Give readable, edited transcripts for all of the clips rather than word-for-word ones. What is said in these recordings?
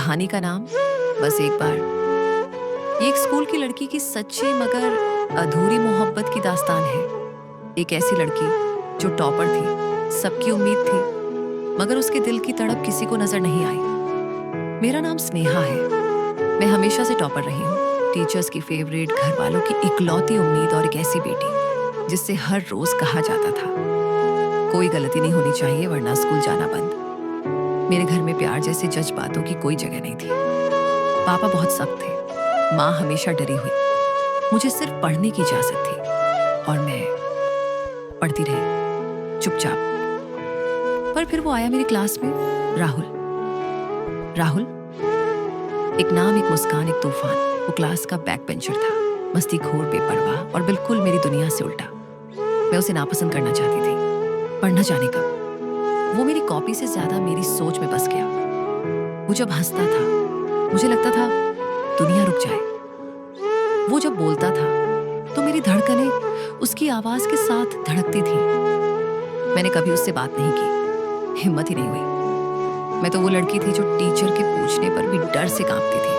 कहानी का नाम बस एक बार। ये एक स्कूल की लड़की की सच्ची मगर अधूरी मोहब्बत की दास्तान है। एक ऐसी लड़की जो टॉपर थी, सबकी उम्मीद थी, मगर उसके दिल की तड़प किसी को नजर नहीं आई। मेरा नाम स्नेहा है। मैं हमेशा से टॉपर रही हूँ, टीचर्स की फेवरेट, घर वालों की इकलौती उम्मीद और एक ऐसी बेटी जिससे हर रोज कहा जाता था कोई गलती नहीं होनी चाहिए वरना स्कूल जाना बंद। मेरे घर में प्यार जैसे जज्बातों की कोई जगह नहीं थी। पापा बहुत सख्त थे, माँ हमेशा डरी हुई। मुझे सिर्फ पढ़ने की इजाजत थी और मैं पढ़ती रही चुपचाप। पर फिर वो आया मेरी क्लास में, राहुल। राहुल, एक नाम, एक मुस्कान, एक तूफान। वो क्लास का बैक बेंचर था, मस्तीखोर, बेपरवाह और बिल्कुल मेरी दुनिया से उल्टा। मैं उसे नापसंद करना चाहती थी, पर न जाने कब वो मेरी कॉपी से ज्यादा मेरी सोच में बस गया। वो जब हंसता था मुझे लगता था दुनिया रुक जाए। वो जब बोलता था तो मेरी धड़कनें उसकी आवाज के साथ धड़कती थी। मैंने कभी उससे बात नहीं की, हिम्मत ही नहीं हुई। मैं तो वो लड़की थी जो टीचर के पूछने पर भी डर से कांपती थी।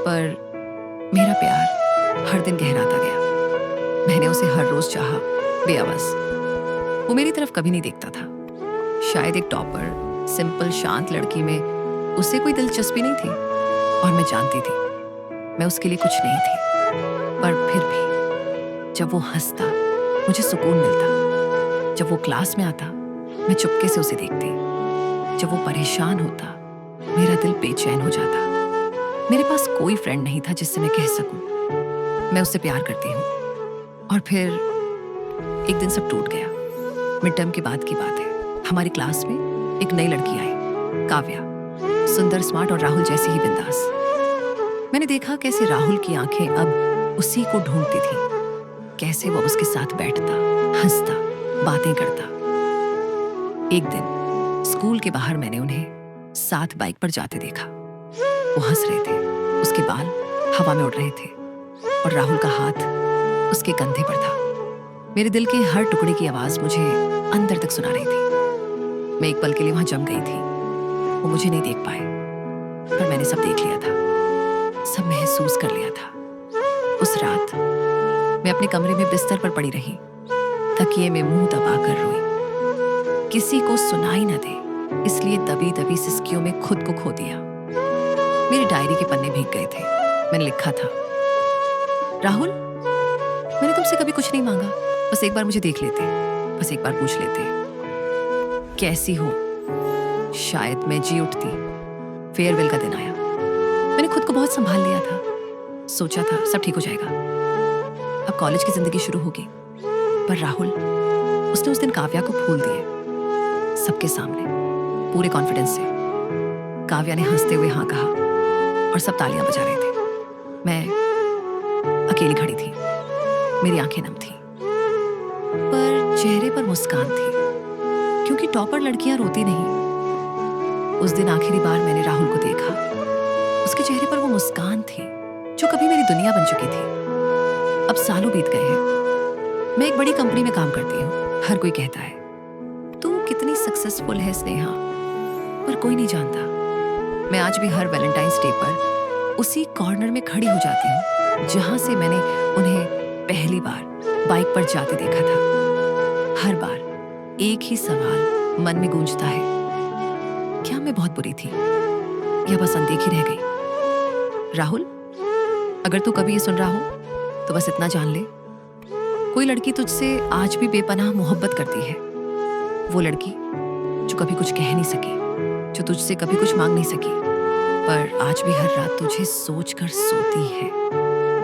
पर मेरा प्यार हर दिन गहराता गया। मैंने उसे हर रोज चाहा, बेआवाज। वो मेरी तरफ कभी नहीं देखता था। शायद एक टॉपर, सिंपल, शांत लड़की में उसे कोई दिलचस्पी नहीं थी और मैं जानती थी मैं उसके लिए कुछ नहीं थी। पर फिर भी जब वो हंसता मुझे सुकून मिलता। जब वो क्लास में आता मैं चुपके से उसे देखती। जब वो परेशान होता मेरा दिल बेचैन हो जाता। मेरे पास कोई फ्रेंड नहीं था जिससे मैं कह सकूं मैं उससे प्यार करती हूँ। और फिर एक दिन सब टूट गया। मिड टर्म के बाद की बात है। हमारी क्लास में एक नई लड़की आई, काव्या। सुंदर, स्मार्ट और राहुल जैसी ही बिंदास। मैंने देखा कैसे राहुल की आंखें अब उसी को ढूंढती थी, कैसे वो उसके साथ बैठता, हंसता, बातें करता। एक दिन स्कूल के बाहर मैंने उन्हें साथ बाइक पर जाते देखा। वो हंस रहे थे, उसके बाल हवा में उड़ रहे थे और राहुल का हाथ उसके कंधे पर था। मेरे दिल के हर टुकड़े की आवाज मुझे अंदर तक सुना रही थी। मैं एक पल के लिए वहां जम गई थी। वो मुझे नहीं देख पाए, पर मैंने सब देख लिया था, सब महसूस कर लिया था। उस रात मैं अपने कमरे में बिस्तर पर पड़ी रही, तकिए में मुंह दबाकर रोई। किसी को सुनाई न दे इसलिए दबी दबी सिसकियों में खुद को खो दिया। मेरी डायरी के पन्ने भीग गए थे। मैंने लिखा था, राहुल, मैंने तुमसे कभी कुछ नहीं मांगा, बस एक बार मुझे देख लेते, बस एक बार पूछ लेते कैसी हो। शायद मैं जी उठती। फेयरवेल का दिन आया। मैंने खुद को बहुत संभाल लिया था। सोचा था सब ठीक हो जाएगा, अब कॉलेज की जिंदगी शुरू होगी। पर राहुल, उसने उस दिन काव्या को फूल दिए, सबके सामने, पूरे कॉन्फिडेंस से। काव्या ने हंसते हुए हाँ कहा और सब तालियां बजा रहे थे। मैं अकेली खड़ी थी, मेरी आंखें नम थी, पर चेहरे पर मुस्कान थी, क्योंकि टॉपर लड़कियां रोती नहीं। उस दिन आखिरी बार मैंने राहुल को देखा। उसके चेहरे पर वो मुस्कान थी जो कभी मेरी दुनिया बन चुकी थी। अब सालों बीत गए हैं। मैं एक बड़ी कंपनी में काम करती हूँ। हर कोई कहता है तू कितनी सक्सेसफुल है स्नेहा, पर कोई नहीं जानता मैं आज भी हर वैलेंटाइंस डे पर उसी कॉर्नर में खड़ी हो जाती हूँ जहां से मैंने उन्हें पहली बार बाइक पर जाते देखा था। हर बार एक ही सवाल मन में गूंजता है, क्या मैं बहुत बुरी थी या बस अनदेखी रह गई? राहुल, अगर तू कभी ये सुन रहा हो तो बस इतना जान ले, कोई लड़की तुझसे आज भी बेपनाह मोहब्बत करती है। वो लड़की जो कभी कुछ कह नहीं सकी, जो तुझसे कभी कुछ मांग नहीं सकी, पर आज भी हर रात तुझे सोचकर सोती है।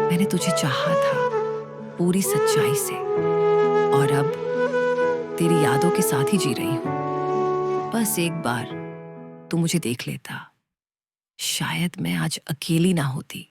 मैंने तुझे चाहा था पूरी सच्चाई से और अब तेरी यादों के साथ ही जी रही हूं। बस एक बार तू मुझे देख लेता, शायद मैं आज अकेली ना होती।